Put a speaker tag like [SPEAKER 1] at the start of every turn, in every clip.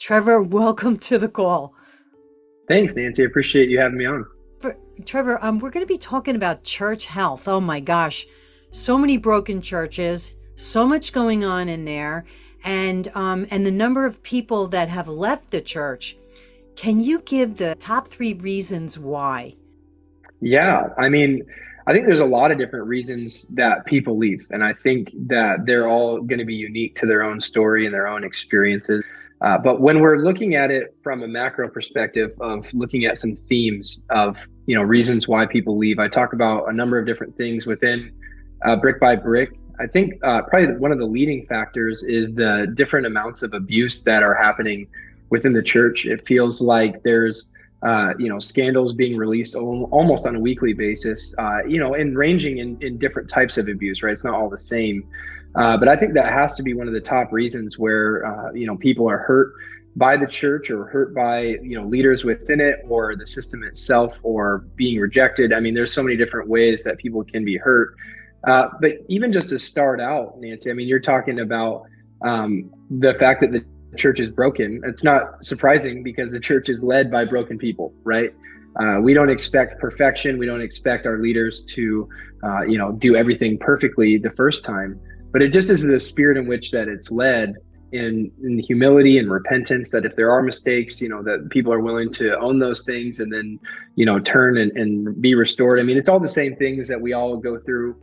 [SPEAKER 1] Trevor, welcome to the call.
[SPEAKER 2] Thanks, Nancy. I appreciate you having me on.
[SPEAKER 1] For, Trevor, we're going to be talking about church health. Oh my gosh, so many broken churches, so much going on in there, and the number of people that have left the church. Can you give the top three reasons why?
[SPEAKER 2] Yeah, I think there's a lot of different reasons that people leave, and I think that they're all going to be unique to their own story and their own experiences. But when we're looking at it from a macro perspective of looking at some themes of reasons why people leave, I talk about a number of different things within brick by brick. I think probably one of the leading factors is the different amounts of abuse that are happening within the church. It feels like there's scandals being released almost on a weekly basis, and ranging in different types of abuse, right? It's not all the same. But I think that has to be one of the top reasons where, people are hurt by the church or hurt by, leaders within it or the system itself or being rejected. I mean, there's so many different ways that people can be hurt. But even just to start out, Nancy, I mean, you're talking about the fact that the church is broken. It's not surprising because the church is led by broken people, right? We don't expect perfection. We don't expect our leaders to, do everything perfectly the first time. But it just is the spirit in which that it's led in humility and repentance, that if there are mistakes, that people are willing to own those things and then, turn and be restored. I mean, it's all the same things that we all go through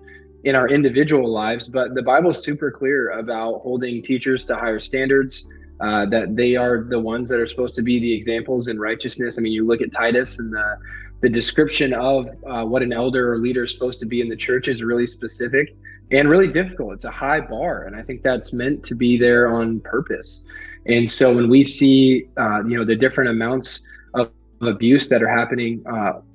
[SPEAKER 2] in our individual lives, but the Bible is super clear about holding teachers to higher standards, that they are the ones that are supposed to be the examples in righteousness. I mean, you look at Titus and the description of what an elder or leader is supposed to be in the church is really specific and really difficult. It's a high bar, and I think that's meant to be there on purpose. And so when we see, the different amounts of abuse that are happening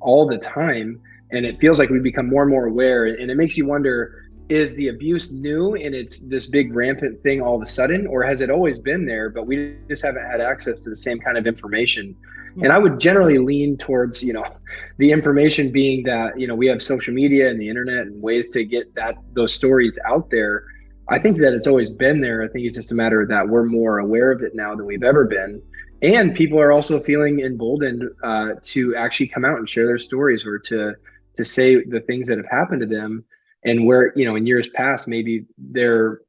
[SPEAKER 2] all the time, and it feels like we become more and more aware, and it makes you wonder, is the abuse new and it's this big rampant thing all of a sudden, or has it always been there, but we just haven't had access to the same kind of information? And I would generally lean towards, the information being that, we have social media and the internet and ways to get those stories out there. I think that it's always been there. I think it's just a matter of that we're more aware of it now than we've ever been. And people are also feeling emboldened to actually come out and share their stories or to say the things that have happened to them, and where, in years past, maybe their,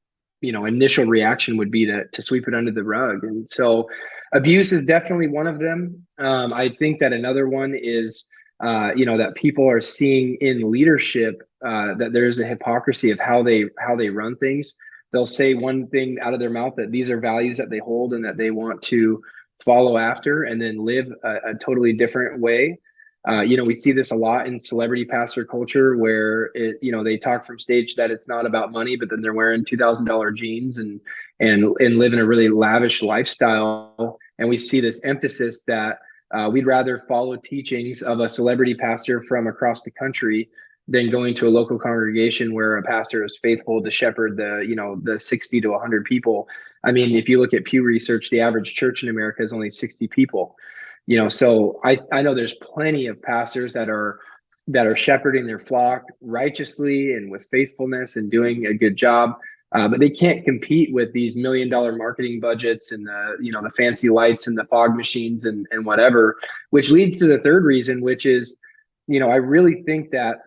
[SPEAKER 2] initial reaction would be to sweep it under the rug. And so abuse is definitely one of them. I think that another one is, that people are seeing in leadership that there's a hypocrisy of how they run things. They'll say one thing out of their mouth, that these are values that they hold and that they want to follow after, and then live a totally different way. We see this a lot in celebrity pastor culture where they talk from stage that it's not about money, but then they're wearing $2,000 jeans and living a really lavish lifestyle. And we see this emphasis that we'd rather follow teachings of a celebrity pastor from across the country than going to a local congregation where a pastor is faithful to shepherd the 60 to 100 people. I mean, if you look at Pew Research, the average church in America is only 60 people. So I know there's plenty of pastors that are shepherding their flock righteously and with faithfulness and doing a good job, but they can't compete with these $1 million marketing budgets and the fancy lights and the fog machines and whatever. Which leads to the third reason, which is, I really think that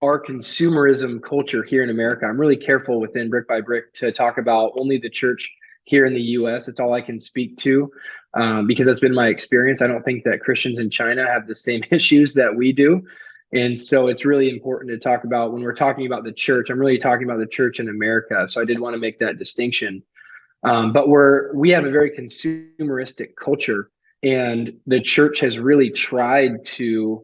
[SPEAKER 2] our consumerism culture here in America, I'm really careful within Brick by Brick to talk about only the church here in the US. It's all I can speak to, because that's been my experience. I don't think that Christians in China have the same issues that we do. And so it's really important to talk about, when we're talking about the church, I'm really talking about the church in America. So I did want to make that distinction. But we have a very consumeristic culture, and the church has really tried to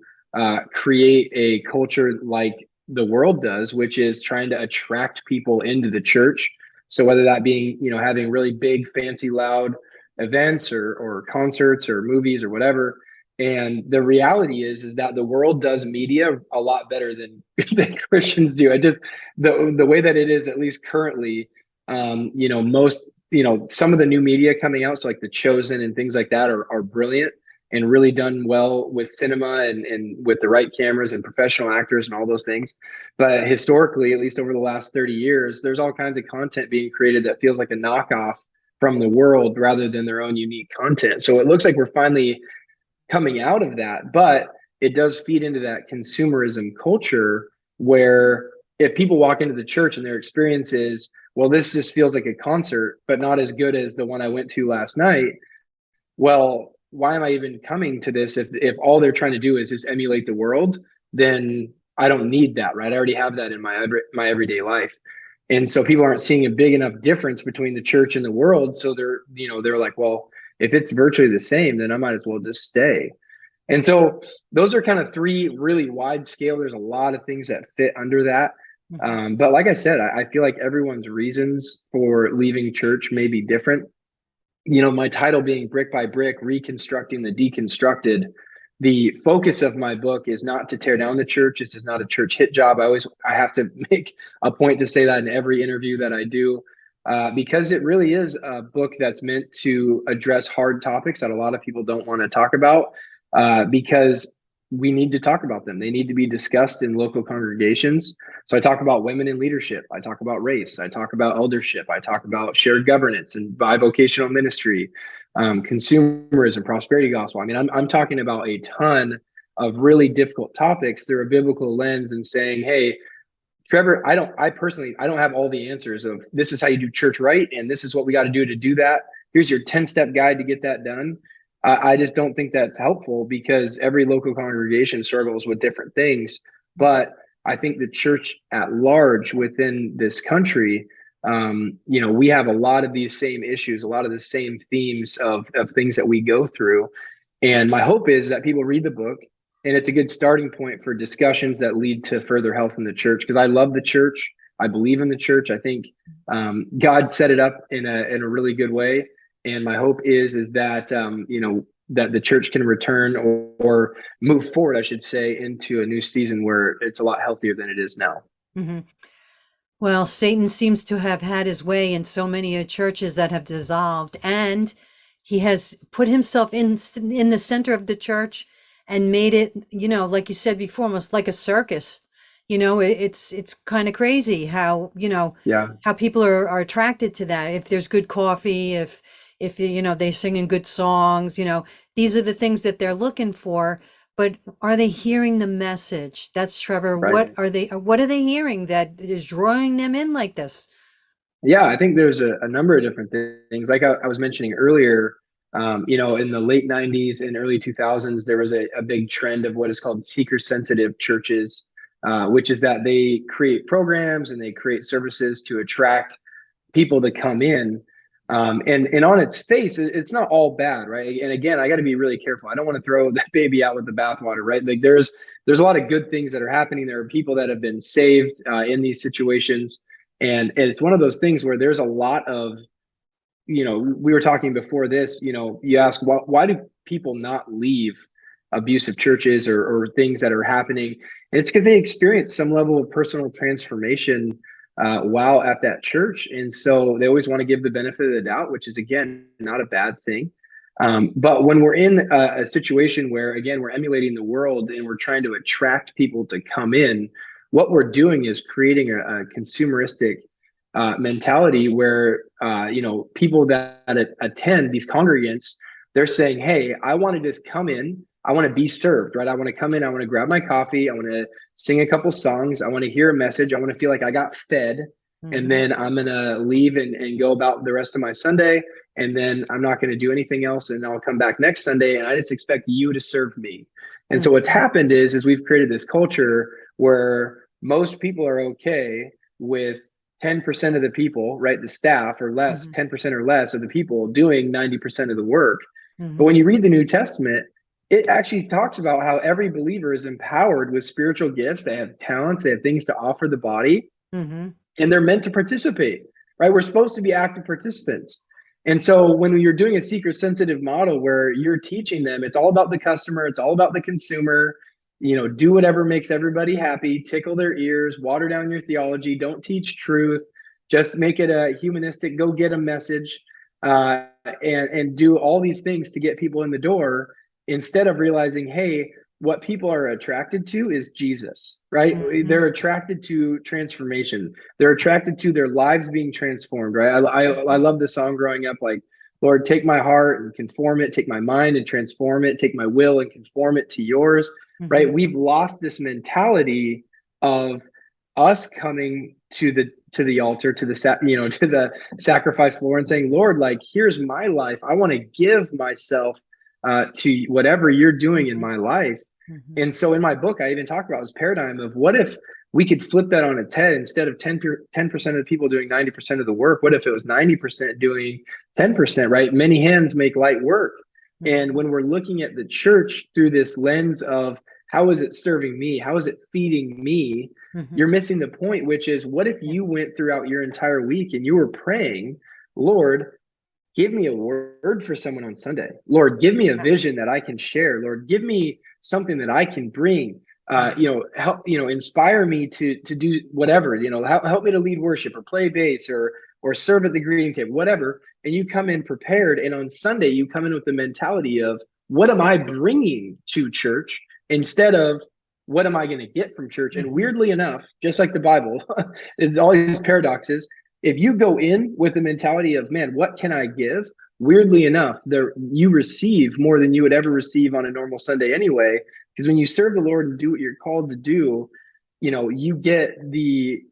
[SPEAKER 2] create a culture like the world does, which is trying to attract people into the church. So whether that being, having really big, fancy, loud events or concerts or movies or whatever. And the reality is that the world does media a lot better than Christians do. I just, the way that it is, at least currently, most, some of the new media coming out, so like The Chosen and things like that are brilliant and really done well with cinema and with the right cameras and professional actors and all those things. But historically, at least over the last 30 years, there's all kinds of content being created that feels like a knockoff from the world rather than their own unique content. So it looks like we're finally coming out of that, but it does feed into that consumerism culture where if people walk into the church and their experience is, well, this just feels like a concert, but not as good as the one I went to last night. Well, why am I even coming to this if all they're trying to do is just emulate the world? Then I don't need that, right? I already have that in my everyday life. And so people aren't seeing a big enough difference between the church and the world. So they're like, well, if it's virtually the same, then I might as well just stay. And so those are kind of three really wide scale. There's a lot of things that fit under that. But like I said, I feel like everyone's reasons for leaving church may be different. My title being Brick by Brick, Reconstructing the Deconstructed. The focus of my book is not to tear down the church. This is not a church hit job. I have to make a point to say that in every interview that I do, because it really is a book that's meant to address hard topics that a lot of people don't want to talk about, because we need to talk about them. They need to be discussed in local congregations. So I talk about women in leadership. I talk about race. I talk about eldership. I talk about shared governance and bivocational ministry, consumerism, prosperity gospel. I mean, I'm talking about a ton of really difficult topics through a biblical lens and saying, hey, Trevor, I personally don't have all the answers of this is how you do church right, and this is what we got to do that. Here's your 10-step guide to get that done. I just don't think that's helpful because every local congregation struggles with different things. But I think the church at large within this country, we have a lot of these same issues, a lot of the same themes of things that we go through. And my hope is that people read the book, and it's a good starting point for discussions that lead to further health in the church. Because I love the church. I believe in the church. I think God set it up in a really good way. And my hope is that, that the church can return or move forward, I should say, into a new season where it's a lot healthier than it is now.
[SPEAKER 1] Mm-hmm. Well, Satan seems to have had his way in so many churches that have dissolved, and he has put himself in the center of the church and made it, like you said before, almost like a circus. It's kind of crazy how,
[SPEAKER 2] Yeah.
[SPEAKER 1] how people are attracted to that. If there's good coffee, if they singing good songs, these are the things that they're looking for. But are they hearing the message? That's Trevor.
[SPEAKER 2] Right.
[SPEAKER 1] What are they hearing that is drawing them in like this?
[SPEAKER 2] Yeah, I think there's a number of different things. Like I was mentioning earlier, in the late 90s and early 2000s, there was a big trend of what is called seeker-sensitive churches, which is that they create programs and they create services to attract people to come in. And on its face, it's not all bad, right? And again, I got to be really careful. I don't want to throw that baby out with the bathwater, right? Like there's a lot of good things that are happening. There are people that have been saved in these situations. And it's one of those things where there's a lot of, we were talking before this, you ask, why do people not leave abusive churches or things that are happening? And it's because they experience some level of personal transformation while at that church. And so they always want to give the benefit of the doubt, which is, again, not a bad thing. But when we're in a situation where, again, we're emulating the world and we're trying to attract people to come in, what we're doing is creating a consumeristic mentality where, people that attend these congregants, they're saying, hey, I want to just come in. I want to be served, right? I want to come in. I want to grab my coffee. I want to sing a couple songs. I want to hear a message. I want to feel like I got fed. And then I'm going to leave and go about the rest of my Sunday. And then I'm not going to do anything else. And I'll come back next Sunday. And I just expect you to serve me. And so what's happened is we've created this culture where most people are okay with 10% of the people, right? The staff or less, 10% or less of the people doing 90% of the work. But when you read the New Testament, it actually talks about how every believer is empowered with spiritual gifts. They have talents, they have things to offer the body, and they're meant to participate, right? We're supposed to be active participants. And so when you're doing a seeker-sensitive model where you're teaching them, it's all about the customer, it's all about the consumer, do whatever makes everybody happy, tickle their ears, water down your theology, don't teach truth, just make it a humanistic, go get a message, and do all these things to get people in the door, instead of realizing, hey, what people are attracted to is Jesus, right?
[SPEAKER 1] Hmm.
[SPEAKER 2] They're attracted to transformation. They're attracted to their lives being transformed, right? I love the song growing up, like, Lord, take my heart and conform it, take my mind and transform it, take my will and conform it to yours,
[SPEAKER 1] Hmm.
[SPEAKER 2] right? We've lost this mentality of us coming to the altar, to the to the sacrifice floor and saying, Lord, like, here's my life. I want to give myself to whatever you're doing in
[SPEAKER 1] Hmm.
[SPEAKER 2] my life.
[SPEAKER 1] Hmm.
[SPEAKER 2] And so in my book, I even talk about this paradigm of what if we could flip that on its head. Instead of 10% of the people doing 90% of the work, what if it was 90% doing 10%, right? Many hands make light work. And
[SPEAKER 1] Hmm.
[SPEAKER 2] when we're looking at the church through this lens of how is it serving me? How is it feeding me?
[SPEAKER 1] Hmm.
[SPEAKER 2] You're missing the point, which is what if
[SPEAKER 1] Yeah.
[SPEAKER 2] you went throughout your entire week and you were praying, Lord, give me a word for someone on Sunday. Lord, give me a
[SPEAKER 1] Yeah.
[SPEAKER 2] vision that I can share. Lord, give me something that I can bring.
[SPEAKER 1] Hmm.
[SPEAKER 2] Help, inspire me to do whatever. Help me to lead worship or play bass or serve at the greeting table, whatever. And you come in prepared, and on Sunday you come in with the mentality of what am I bringing to church instead of what am I going to get from church. And
[SPEAKER 1] Hmm.
[SPEAKER 2] weirdly enough, just like the Bible, it's all these paradoxes. If you go in with the mentality of, man, what can I give? Weirdly enough, there you receive more than you would ever receive on a normal Sunday anyway. Because when you serve the Lord and do what you're called to do, you get the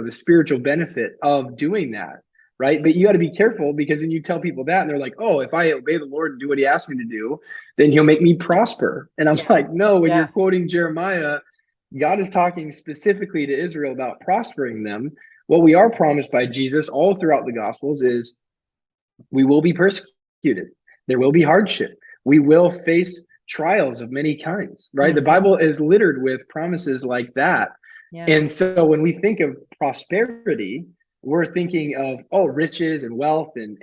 [SPEAKER 2] spiritual benefit of doing that, right? But you got to be careful, because then you tell people that and they're like, oh, if I obey the Lord and do what he asked me to do, then he'll make me prosper. And I'm
[SPEAKER 1] Yeah.
[SPEAKER 2] like, no, when you're
[SPEAKER 1] Yeah.
[SPEAKER 2] quoting Jeremiah, God is talking specifically to Israel about prospering them. What we are promised by Jesus all throughout the Gospels is we will be persecuted. There will be hardship. We will face trials of many kinds, right? The
[SPEAKER 1] Hmm.
[SPEAKER 2] Bible is littered with promises like that.
[SPEAKER 1] Yeah.
[SPEAKER 2] And so when we think of prosperity, we're thinking of, oh, riches and wealth and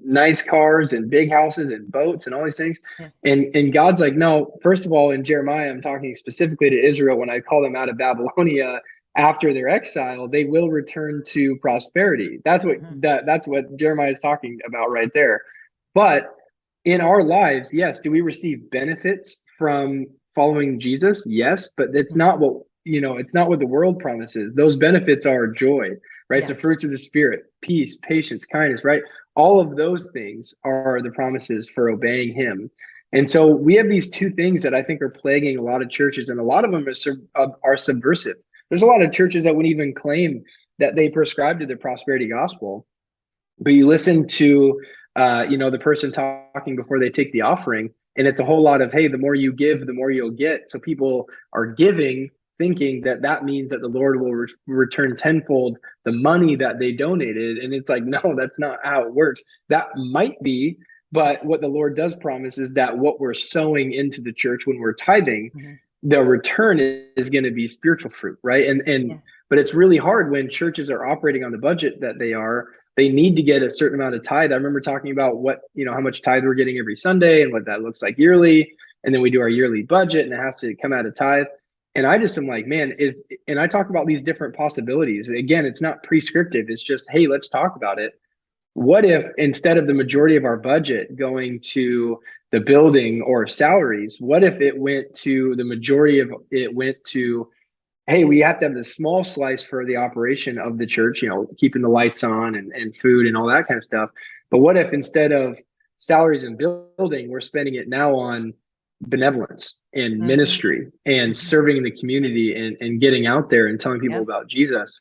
[SPEAKER 2] nice cars and big houses and boats and all these things.
[SPEAKER 1] Yeah.
[SPEAKER 2] And God's like, no, first of all, in Jeremiah, I'm talking specifically to Israel. When I call them out of Babylonia after their exile, they will return to prosperity.
[SPEAKER 1] Hmm.
[SPEAKER 2] That's what Jeremiah is talking about right there. But in our lives, yes, do we receive benefits from following Jesus? Yes, but
[SPEAKER 1] Hmm.
[SPEAKER 2] it's not what the world promises. Those benefits are joy, right? It's the
[SPEAKER 1] Yes.
[SPEAKER 2] fruits of the spirit, peace, patience, kindness, right? All of those things are the promises for obeying him. And so we have these two things that I think are plaguing a lot of churches, and a lot of them are subversive. There's a lot of churches that wouldn't even claim that they prescribe to the prosperity gospel, but you listen to the person talking before they take the offering, and it's a whole lot of, hey, the more you give, the more you'll get. So people are giving thinking that that means that the Lord will return tenfold the money that they donated, and it's like, no, that's not how it works. That might be, but what the Lord does promise is that what we're sowing into the church when we're tithing,
[SPEAKER 1] Hmm.
[SPEAKER 2] the return is going to be spiritual fruit, right? And
[SPEAKER 1] Yeah.
[SPEAKER 2] but it's really hard when churches are operating on the budget that they are. They need to get a certain amount of tithe. I remember talking about how much tithe we're getting every Sunday and what that looks like yearly. And then we do our yearly budget and it has to come out of tithe. And I just am like, man, and I talk about these different possibilities. Again, it's not prescriptive. It's just, hey, let's talk about it. What if instead of the majority of our budget going to the building or salaries, what if the majority of it went to, hey, we have to have this small slice for the operation of the church, keeping the lights on and food and all that kind of stuff. But what if instead of salaries and building, we're spending it now on benevolence and
[SPEAKER 1] Hmm.
[SPEAKER 2] ministry and
[SPEAKER 1] Hmm.
[SPEAKER 2] serving in the community and getting out there and telling people
[SPEAKER 1] Yeah.
[SPEAKER 2] about Jesus?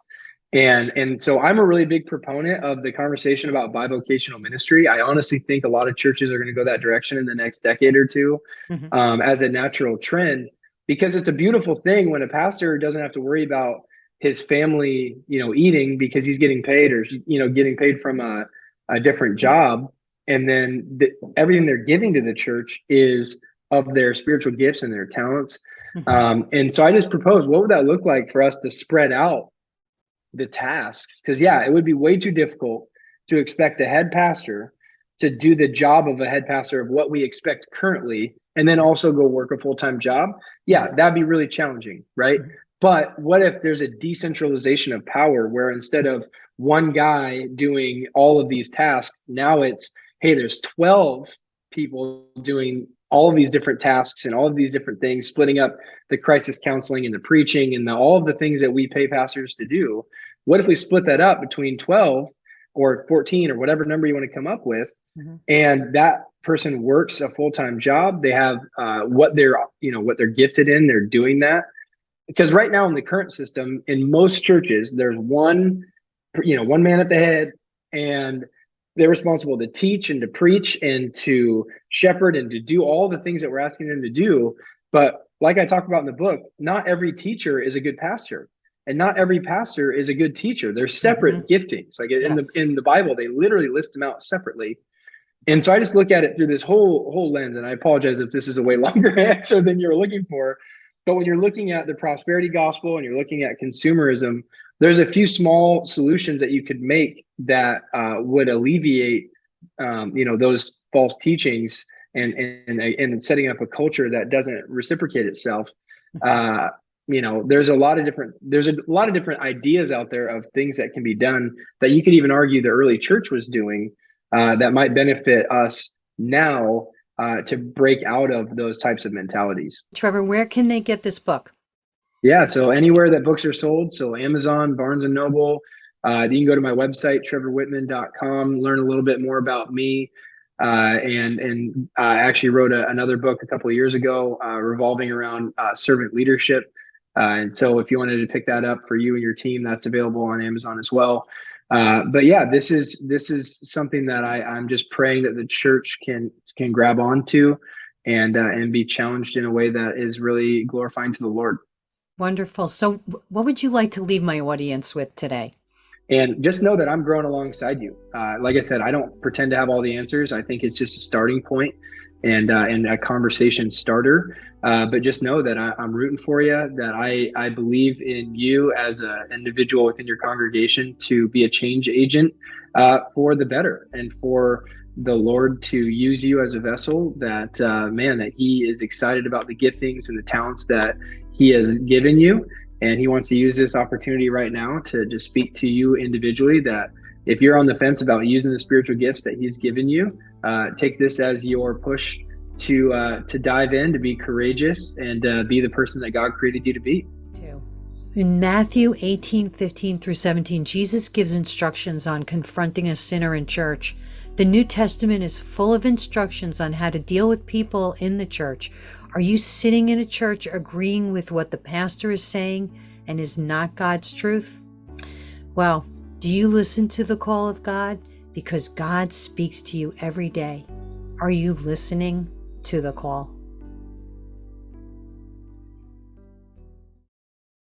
[SPEAKER 2] And so I'm a really big proponent of the conversation about bivocational ministry. I honestly think a lot of churches are going to go that direction in the next decade or two,
[SPEAKER 1] Hmm.
[SPEAKER 2] as a natural trend, because it's a beautiful thing when a pastor doesn't have to worry about his family, eating because he's getting paid, or getting paid from a different job, and then everything they're giving to the church is of their spiritual gifts and their talents.
[SPEAKER 1] Hmm.
[SPEAKER 2] And so I just propose, what would that look like for us to spread out the tasks? Because yeah, it would be way too difficult to expect a head pastor to do the job of a head pastor of what we expect currently, and then
[SPEAKER 1] Yeah.
[SPEAKER 2] also go work a full-time job. Yeah,
[SPEAKER 1] Hmm.
[SPEAKER 2] that'd be really challenging, right?
[SPEAKER 1] Hmm.
[SPEAKER 2] But what if there's a decentralization of power where instead of one guy doing all of these tasks, now it's, hey, there's 12 people doing all of these different tasks and all of these different things, splitting up the crisis counseling and the preaching and all of the things that we pay pastors to do. What if we split that up between 12 or 14 or whatever number you want to come up with, and that person works a full-time job? They have what they're gifted in. They're doing that. Because right now in the current system, in most churches, there's one man at the head, and they're responsible to teach and to preach and to shepherd and to do all the things that we're asking them to do. But like I talk about in the book, not every teacher is a good pastor, and not every pastor is a good teacher. They're separate giftings. Like in the Bible, they literally list them out separately. And so I just look at it through this whole lens, and I apologize if this is a way longer answer than you're looking for. But when you're looking at the prosperity gospel and you're looking at consumerism, there's a few small solutions that you could make that would alleviate, those false teachings and setting up a culture that doesn't reciprocate itself. There's a lot of different ideas out there of things that can be done that you could even argue the early church was doing that might benefit us now to break out of those types of mentalities.
[SPEAKER 1] Trevor, where can they get this book?
[SPEAKER 2] Yeah, so anywhere that books are sold, so Amazon, Barnes and Noble. You can go to my website, trevorwhitman.com, learn a little bit more about me. And I actually wrote another book a couple of years ago revolving around servant leadership. And so if you wanted to pick that up for you and your team, that's available on Amazon as well. But yeah, this is something that I'm just praying that the church can grab onto and be challenged in a way that is really glorifying to the Lord.
[SPEAKER 1] Wonderful. So what would you like to leave my audience with today?
[SPEAKER 2] And just know that I'm growing alongside you. Like I said, I don't pretend to have all the answers. I think it's just a starting point and a conversation starter. But just know that I'm rooting for you, that I believe in you as an individual within your congregation to be a change agent for the better and for the Lord to use you as a vessel, that that he is excited about the giftings and the talents that he has given you. And he wants to use this opportunity right now to just speak to you individually, that if you're on the fence about using the spiritual gifts that he's given you, take this as your push to dive in, to be courageous and be the person that God created you to be.
[SPEAKER 1] In Matthew 18:15-17, Jesus gives instructions on confronting a sinner in church. The New Testament is full of instructions on how to deal with people in the church. Are you sitting in a church agreeing with what the pastor is saying and is not God's truth? Well, do you listen to the call of God? Because God speaks to you every day. Are you listening to the call?